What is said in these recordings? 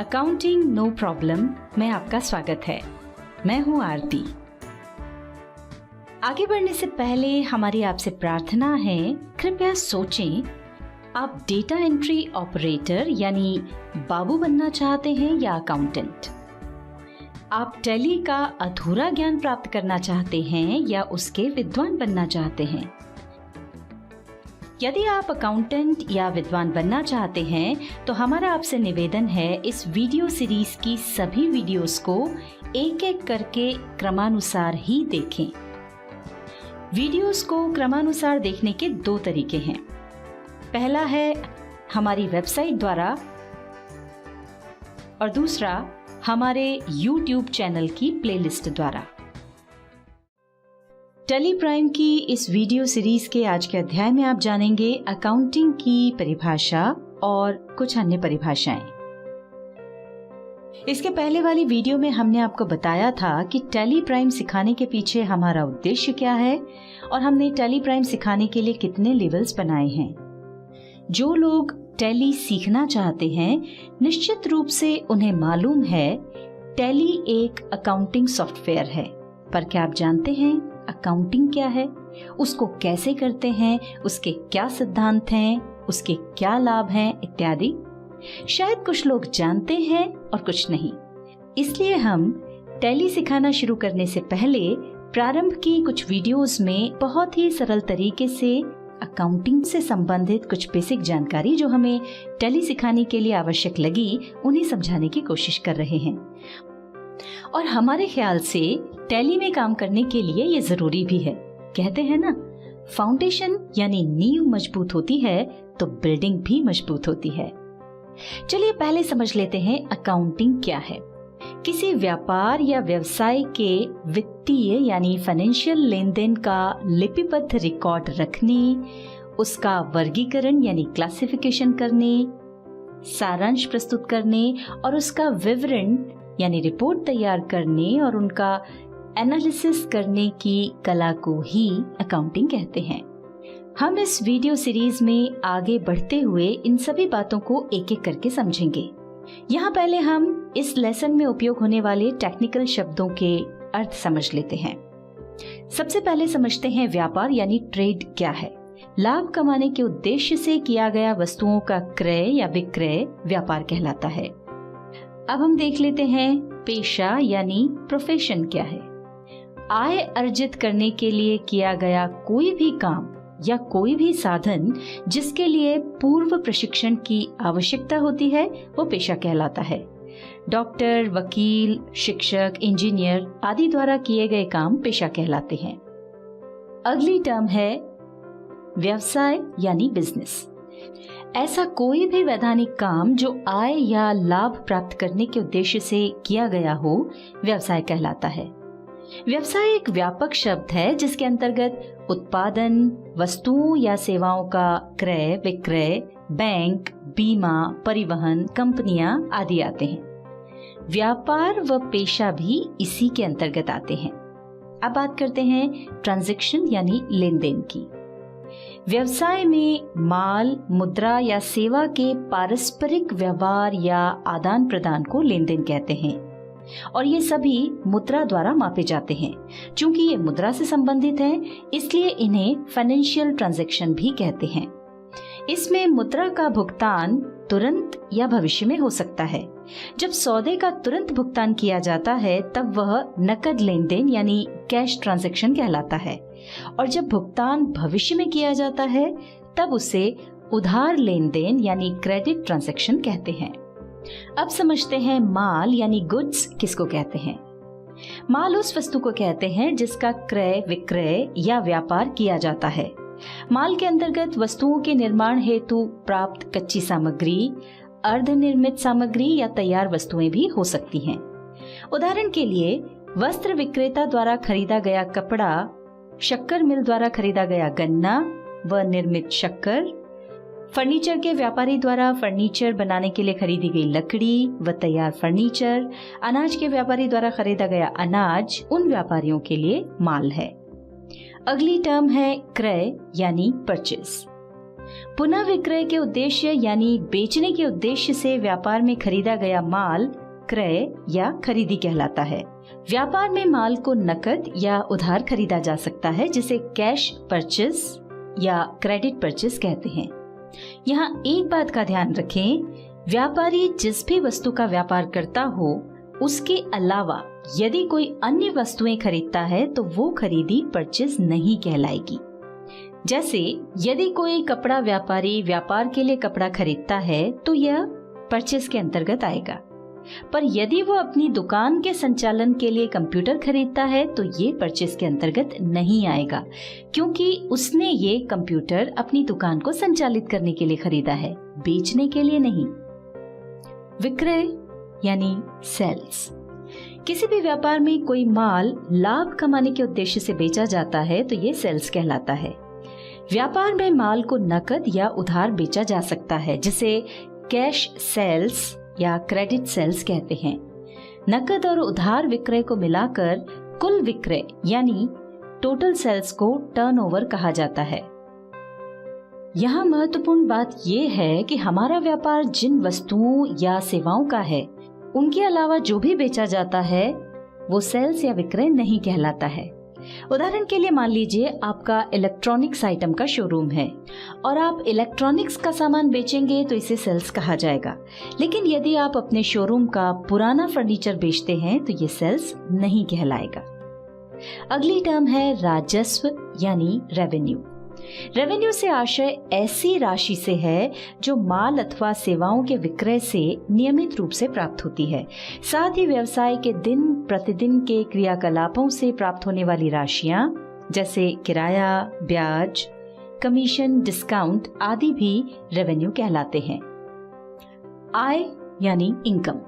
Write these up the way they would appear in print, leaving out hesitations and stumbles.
Accounting no problem में आपका स्वागत है। मैं हूं आरती। आगे बढ़ने से पहले हमारी आपसे प्रार्थना है, कृपया सोचें, आप डेटा एंट्री ऑपरेटर यानी बाबू बनना चाहते हैं या अकाउंटेंट? आप टैली का अधूरा ज्ञान प्राप्त करना चाहते हैं या उसके विद्वान बनना चाहते हैं? यदि आप अकाउंटेंट या विद्वान बनना चाहते हैं तो हमारा आपसे निवेदन है, इस वीडियो सीरीज की सभी वीडियोस को एक एक करके क्रमानुसार ही देखें। वीडियोस को क्रमानुसार देखने के दो तरीके हैं। पहला है हमारी वेबसाइट द्वारा और दूसरा हमारे YouTube चैनल की प्लेलिस्ट द्वारा। टैली प्राइम की इस वीडियो सीरीज के आज के अध्याय में आप जानेंगे अकाउंटिंग की परिभाषा और कुछ अन्य परिभाषाएं। इसके पहले वाली वीडियो में हमने आपको बताया था कि टैली प्राइम सिखाने के पीछे हमारा उद्देश्य क्या है और हमने टैली प्राइम सिखाने के लिए कितने लेवल्स बनाए हैं। जो लोग टैली सीखना चाहते हैं, निश्चित रूप से उन्हें मालूम है टैली एक अकाउंटिंग सॉफ्टवेयर है, पर क्या आप जानते हैं अकाउंटिंग क्या है, उसको कैसे करते हैं, उसके क्या सिद्धांत हैं, उसके क्या लाभ हैं इत्यादि? शायद कुछ लोग जानते हैं और कुछ नहीं। इसलिए हम टैली सिखाना शुरू करने से पहले प्रारंभ की कुछ वीडियोस में बहुत ही सरल तरीके से अकाउंटिंग से संबंधित कुछ बेसिक जानकारी जो हमें टैली सिखाने के लिए आवश्यक लगी, उन्हें समझाने की कोशिश कर रहे हैं। और हमारे ख्याल से टैली में काम करने के लिए ये जरूरी भी है। कहते हैं ना, फाउंडेशन यानी नींव मजबूत होती है तो बिल्डिंग भी मजबूत होती है। चलिए पहले समझ लेते हैं अकाउंटिंग क्या है। किसी व्यापार या व्यवसाय के वित्तीय यानी फाइनेंशियल लेन देन का लिपिबद्ध रिकॉर्ड रखने, उसका वर्गीकरण यानी क्लासिफिकेशन करने, सारांश प्रस्तुत करने और उसका विवरण यानी रिपोर्ट तैयार करने और उनका एनालिसिस करने की कला को ही अकाउंटिंग कहते हैं। हम इस वीडियो सीरीज में आगे बढ़ते हुए इन सभी बातों को एक एक करके समझेंगे। यहाँ पहले हम इस लेसन में उपयोग होने वाले टेक्निकल शब्दों के अर्थ समझ लेते हैं। सबसे पहले समझते हैं व्यापार यानी ट्रेड क्या है। लाभ कमाने के उद्देश्य से किया गया वस्तुओं का क्रय या विक्रय व्यापार कहलाता है। अब हम देख लेते हैं पेशा यानी प्रोफेशन क्या है। आय अर्जित करने के लिए किया गया कोई भी काम या कोई भी साधन जिसके लिए पूर्व प्रशिक्षण की आवश्यकता होती है, वो पेशा कहलाता है। डॉक्टर, वकील, शिक्षक, इंजीनियर आदि द्वारा किए गए काम पेशा कहलाते हैं। अगली टर्म है व्यवसाय यानी बिजनेस। ऐसा कोई भी वैधानिक काम जो आय या लाभ प्राप्त करने के उद्देश्य से किया गया हो, व्यवसाय कहलाता है। व्यवसाय एक व्यापक शब्द है जिसके अंतर्गत उत्पादन, वस्तुओं या सेवाओं का क्रय विक्रय, बैंक, बीमा, परिवहन, कंपनियां आदि आते हैं। व्यापार व पेशा भी इसी के अंतर्गत आते हैं। अब बात करते हैं ट्रांजैक्शन यानी लेन देन की। व्यवसाय में माल, मुद्रा या सेवा के पारस्परिक व्यवहार या आदान प्रदान को लेन देन कहते हैं और ये सभी मुद्रा द्वारा मापे जाते हैं। चूंकि ये मुद्रा से संबंधित हैं, इसलिए इन्हें फाइनेंशियल ट्रांजैक्शन भी कहते हैं। इसमें मुद्रा का भुगतान तुरंत या भविष्य में हो सकता है। जब सौदे का तुरंत भुगतान किया जाता है तब वह नकद लेन देन यानी कैश ट्रांजैक्शन कहलाता है, और जब भुगतान भविष्य में किया जाता है तब उसे उधार लेन देन यानी क्रेडिट ट्रांजैक्शन कहते हैं। अब समझते हैं माल यानी गुड्स किसको कहते हैं। माल उस वस्तु को कहते हैं जिसका क्रय विक्रय या व्यापार किया जाता है। माल के अंतर्गत वस्तुओं के निर्माण हेतु प्राप्त कच्ची सामग्री, अर्धनिर्मित सामग्री या तैयार वस्तुएं भी हो सकती हैं। उदाहरण के लिए वस्त्र विक्रेता द्वारा खरीदा गया कपड़ा, शक्कर मिल द्वारा खरीदा गया गन्ना व निर्मित शक्कर, फर्नीचर के व्यापारी द्वारा फर्नीचर बनाने के लिए खरीदी गई लकड़ी व तैयार फर्नीचर, अनाज के व्यापारी द्वारा खरीदा गया अनाज उन व्यापारियों के लिए माल है। अगली टर्म है क्रय यानी परचेज। पुनः विक्रय के उद्देश्य यानी बेचने के उद्देश्य से व्यापार में खरीदा गया माल क्रय या खरीदी कहलाता है। व्यापार में माल को नकद या उधार खरीदा जा सकता है, जिसे कैश परचेस या क्रेडिट परचेस कहते हैं। यहाँ एक बात का ध्यान रखें, व्यापारी जिस भी वस्तु का व्यापार करता हो उसके अलावा यदि कोई अन्य वस्तुएं खरीदता है तो वो खरीदी परचेस नहीं कहलाएगी। जैसे यदि कोई कपड़ा व्यापारी व्यापार के लिए कपड़ा खरीदता है तो यह परचेस के अंतर्गत आएगा, पर यदि वो अपनी दुकान के संचालन के लिए कंप्यूटर खरीदता है तो ये परचेस के अंतर्गत नहीं आएगा, क्योंकि उसने ये कंप्यूटर अपनी दुकान को संचालित करने के लिए खरीदा है, बेचने के लिए नहीं। विक्रय यानी सेल्स। किसी भी व्यापार में कोई माल लाभ कमाने के उद्देश्य से बेचा जाता है तो ये सेल्स कहलाता है। व्यापार में माल को नकद या उधार बेचा जा सकता है, जिसे कैश सेल्स या क्रेडिट सेल्स कहते हैं। नकद और उधार विक्रय को मिलाकर कुल विक्रय यानी टोटल सेल्स को टर्नओवर कहा जाता है। यहाँ महत्वपूर्ण बात यह है कि हमारा व्यापार जिन वस्तुओं या सेवाओं का है उनके अलावा जो भी बेचा जाता है वो सेल्स या विक्रय नहीं कहलाता है। उदाहरण के लिए मान लीजिए आपका इलेक्ट्रॉनिक्स आइटम का शोरूम है और आप इलेक्ट्रॉनिक्स का सामान बेचेंगे तो इसे सेल्स कहा जाएगा, लेकिन यदि आप अपने शोरूम का पुराना फर्नीचर बेचते हैं तो ये सेल्स नहीं कहलाएगा। अगली टर्म है राजस्व यानी रेवेन्यू। रेवेन्यू से आशय ऐसी राशि से है जो माल अथवा सेवाओं के विक्रय से नियमित रूप से प्राप्त होती है, साथ ही व्यवसाय के दिन प्रतिदिन के क्रियाकलापों से प्राप्त होने वाली राशियां जैसे किराया, ब्याज, कमीशन, डिस्काउंट आदि भी रेवेन्यू कहलाते हैं। आय यानी इनकम।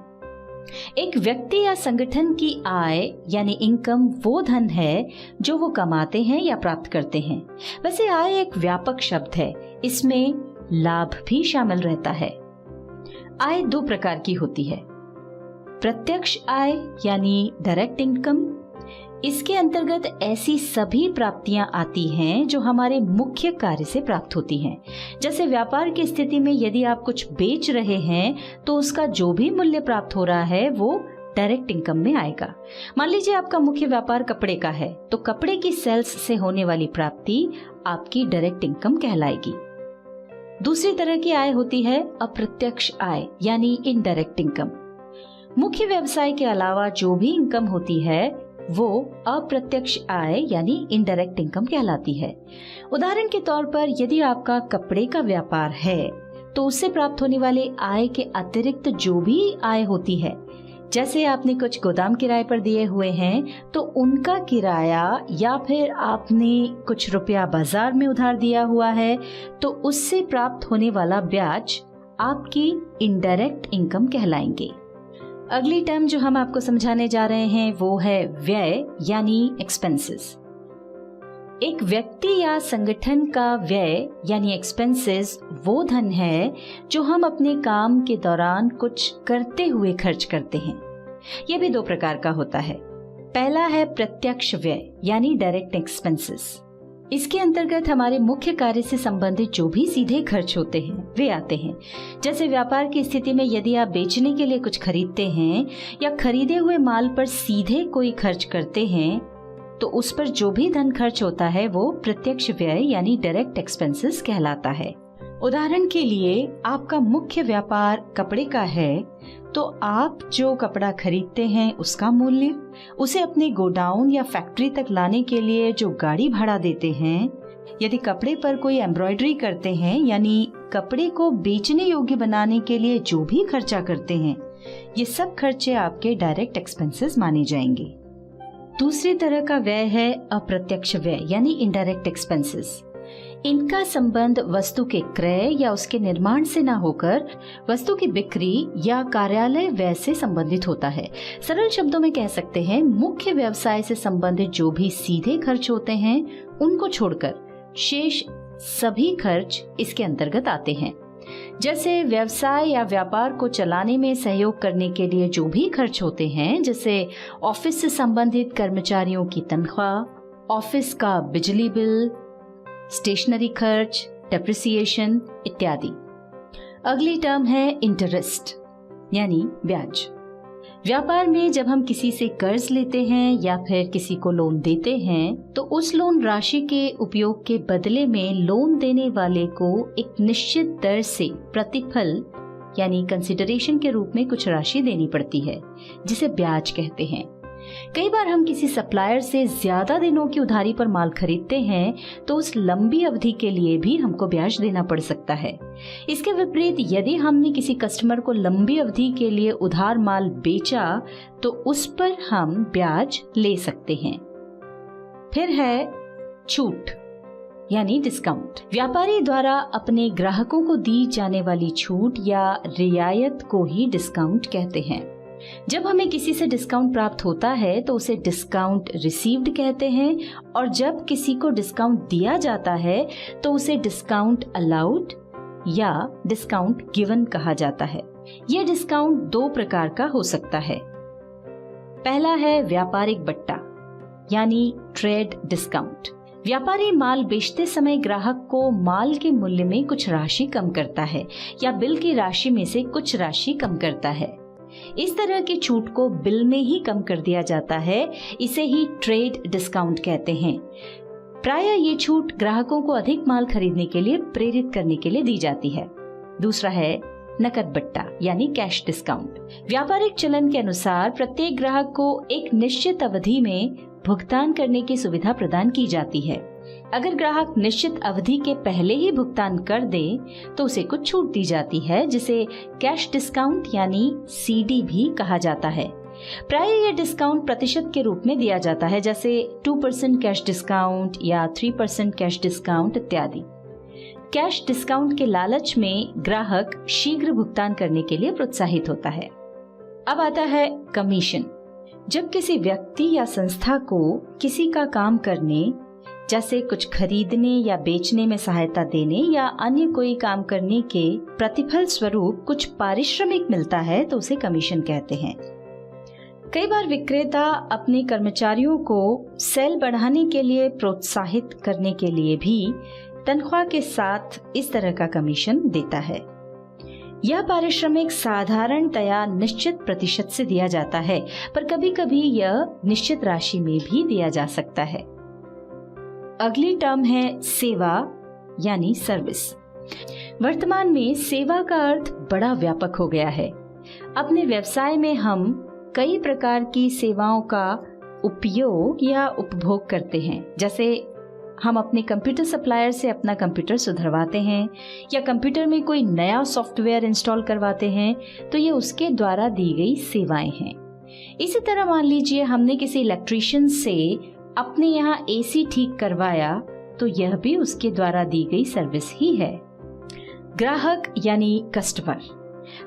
एक व्यक्ति या संगठन की आय यानी इनकम वो धन है जो वो कमाते हैं या प्राप्त करते हैं। वैसे आय एक व्यापक शब्द है, इसमें लाभ भी शामिल रहता है। आय दो प्रकार की होती है। प्रत्यक्ष आय यानी डायरेक्ट इनकम। इसके अंतर्गत ऐसी सभी प्राप्तियां आती हैं जो हमारे मुख्य कार्य से प्राप्त होती हैं। जैसे व्यापार की स्थिति में यदि आप कुछ बेच रहे हैं तो उसका जो भी मूल्य प्राप्त हो रहा है वो डायरेक्ट इनकम में आएगा। मान लीजिए आपका मुख्य व्यापार कपड़े का है तो कपड़े की सेल्स से होने वाली प्राप्ति आपकी डायरेक्ट इनकम कहलाएगी। दूसरी तरह की आय होती है अप्रत्यक्ष आय यानी इनडायरेक्ट इनकम। मुख्य व्यवसाय के अलावा जो भी इनकम होती है वो अप्रत्यक्ष आय यानी इनडायरेक्ट इनकम कहलाती है। उदाहरण के तौर पर यदि आपका कपड़े का व्यापार है तो उससे प्राप्त होने वाले आय के अतिरिक्त जो भी आय होती है, जैसे आपने कुछ गोदाम किराए पर दिए हुए हैं तो उनका किराया, या फिर आपने कुछ रुपया बाजार में उधार दिया हुआ है तो उससे प्राप्त होने वाला ब्याज आपकी इनडायरेक्ट इनकम कहलाएंगे। अगली टर्म जो हम आपको समझाने जा रहे हैं वो है व्यय यानी एक्सपेंसेस। एक व्यक्ति या संगठन का व्यय यानी एक्सपेंसेस वो धन है जो हम अपने काम के दौरान कुछ करते हुए खर्च करते हैं। यह भी दो प्रकार का होता है। पहला है प्रत्यक्ष व्यय यानी डायरेक्ट एक्सपेंसेस। इसके अंतर्गत हमारे मुख्य कार्य से संबंधित जो भी सीधे खर्च होते हैं वे आते हैं। जैसे व्यापार की स्थिति में यदि आप बेचने के लिए कुछ खरीदते हैं या खरीदे हुए माल पर सीधे कोई खर्च करते हैं तो उस पर जो भी धन खर्च होता है वो प्रत्यक्ष व्यय यानी डायरेक्ट एक्सपेंसेस कहलाता है। उदाहरण के लिए आपका मुख्य व्यापार कपड़े का है तो आप जो कपड़ा खरीदते हैं उसका मूल्य, उसे अपने गोडाउन या फैक्ट्री तक लाने के लिए जो गाड़ी भाड़ा देते हैं, यदि कपड़े पर कोई एम्ब्रॉयडरी करते हैं यानी कपड़े को बेचने योग्य बनाने के लिए जो भी खर्चा करते हैं, ये सब खर्चे आपके डायरेक्ट एक्सपेंसेस माने जाएंगे। दूसरी तरह का व्यय है अप्रत्यक्ष व्यय यानी इनडायरेक्ट एक्सपेंसेस। इनका संबंध वस्तु के क्रय या उसके निर्माण से न होकर वस्तु की बिक्री या कार्यालय व्यय से संबंधित होता है। सरल शब्दों में कह सकते हैं मुख्य व्यवसाय से संबंधित जो भी सीधे खर्च होते हैं उनको छोड़कर शेष सभी खर्च इसके अंतर्गत आते हैं। जैसे व्यवसाय या व्यापार को चलाने में सहयोग करने के लिए जो भी खर्च होते हैं, जैसे ऑफिस से संबंधित कर्मचारियों की तनख्वाह, ऑफिस का बिजली बिल, स्टेशनरी खर्च, डेप्रिसिएशन इत्यादि। अगली टर्म है इंटरेस्ट यानी ब्याज। व्यापार में जब हम किसी से कर्ज लेते हैं या फिर किसी को लोन देते हैं तो उस लोन राशि के उपयोग के बदले में लोन देने वाले को एक निश्चित दर से प्रतिफल यानी कंसिडरेशन के रूप में कुछ राशि देनी पड़ती है, जिसे ब्याज कहते हैं। कई बार हम किसी सप्लायर से ज्यादा दिनों की उधारी पर माल खरीदते हैं तो उस लंबी अवधि के लिए भी हमको ब्याज देना पड़ सकता है। इसके विपरीत यदि हमने किसी कस्टमर को लंबी अवधि के लिए उधार माल बेचा तो उस पर हम ब्याज ले सकते हैं। फिर है छूट यानी डिस्काउंट। व्यापारी द्वारा अपने ग्राहकों को दी जाने वाली छूट या रियायत को ही डिस्काउंट कहते हैं। जब हमें किसी से डिस्काउंट प्राप्त होता है तो उसे डिस्काउंट रिसीव्ड कहते हैं, और जब किसी को डिस्काउंट दिया जाता है तो उसे डिस्काउंट अलाउड या डिस्काउंट गिवन कहा जाता है। यह डिस्काउंट दो प्रकार का हो सकता है। पहला है व्यापारिक बट्टा यानी ट्रेड डिस्काउंट। व्यापारी माल बेचते समय ग्राहक को माल के मूल्य में कुछ राशि कम करता है या बिल की राशि में से कुछ राशि कम करता है। इस तरह की छूट को बिल में ही कम कर दिया जाता है, इसे ही ट्रेड डिस्काउंट कहते हैं। प्रायः ये छूट ग्राहकों को अधिक माल खरीदने के लिए प्रेरित करने के लिए दी जाती है। दूसरा है नकद बट्टा यानी कैश डिस्काउंट। व्यापारिक चलन के अनुसार प्रत्येक ग्राहक को एक निश्चित अवधि में भुगतान करने की सुविधा प्रदान की जाती है। अगर ग्राहक निश्चित अवधि के पहले ही भुगतान कर दे तो उसे कुछ छूट दी जाती है, जिसे कैश डिस्काउंट यानी सीडी भी कहा जाता है। प्रायः यह डिस्काउंट प्रतिशत के रूप में दिया जाता है, जैसे 2% कैश डिस्काउंट या 3% कैश डिस्काउंट इत्यादि। कैश डिस्काउंट के लालच में ग्राहक शीघ्र भुगतान करने के लिए प्रोत्साहित होता है। अब आता है कमीशन। जब किसी व्यक्ति या संस्था को किसी का काम करने जैसे कुछ खरीदने या बेचने में सहायता देने या अन्य कोई काम करने के प्रतिफल स्वरूप कुछ पारिश्रमिक मिलता है तो उसे कमीशन कहते हैं। कई बार विक्रेता अपने कर्मचारियों को सेल बढ़ाने के लिए प्रोत्साहित करने के लिए भी तनख्वाह के साथ इस तरह का कमीशन देता है। यह पारिश्रमिक साधारणतया निश्चित प्रतिशत से दिया जाता है, पर कभी कभी यह निश्चित राशि में भी दिया जा सकता है। अगली टर्म है सेवा यानी सर्विस। वर्तमान में सेवा का अर्थ बड़ा व्यापक हो गया है। अपने व्यवसाय में हम कई प्रकार की सेवाओं का उपयोग या उपभोग करते हैं, जैसे हम अपने कंप्यूटर सप्लायर से अपना कंप्यूटर सुधरवाते हैं या कंप्यूटर में कोई नया सॉफ्टवेयर इंस्टॉल करवाते हैं, तो ये उसके द्वारा दी गई सेवाएं हैं। इसी तरह मान लीजिए हमने किसी इलेक्ट्रीशियन से अपने यहाँ एसी ठीक करवाया तो यह भी उसके द्वारा दी गई सर्विस ही है। ग्राहक यानी कस्टमर,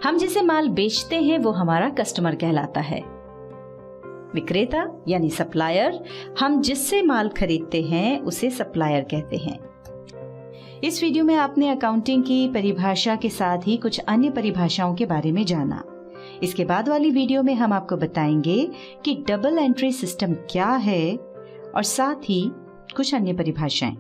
हम जिसे माल बेचते हैं वो हमारा कस्टमर कहलाता है। विक्रेता यानी सप्लायर, हम जिससे माल खरीदते हैं उसे सप्लायर कहते हैं। इस वीडियो में आपने अकाउंटिंग की परिभाषा के साथ ही कुछ अन्य परिभाषाओं के बारे में जाना। इसके बाद वाली वीडियो में हम आपको बताएंगे कि डबल एंट्री सिस्टम क्या है और साथ ही कुछ अन्य परिभाषाएं।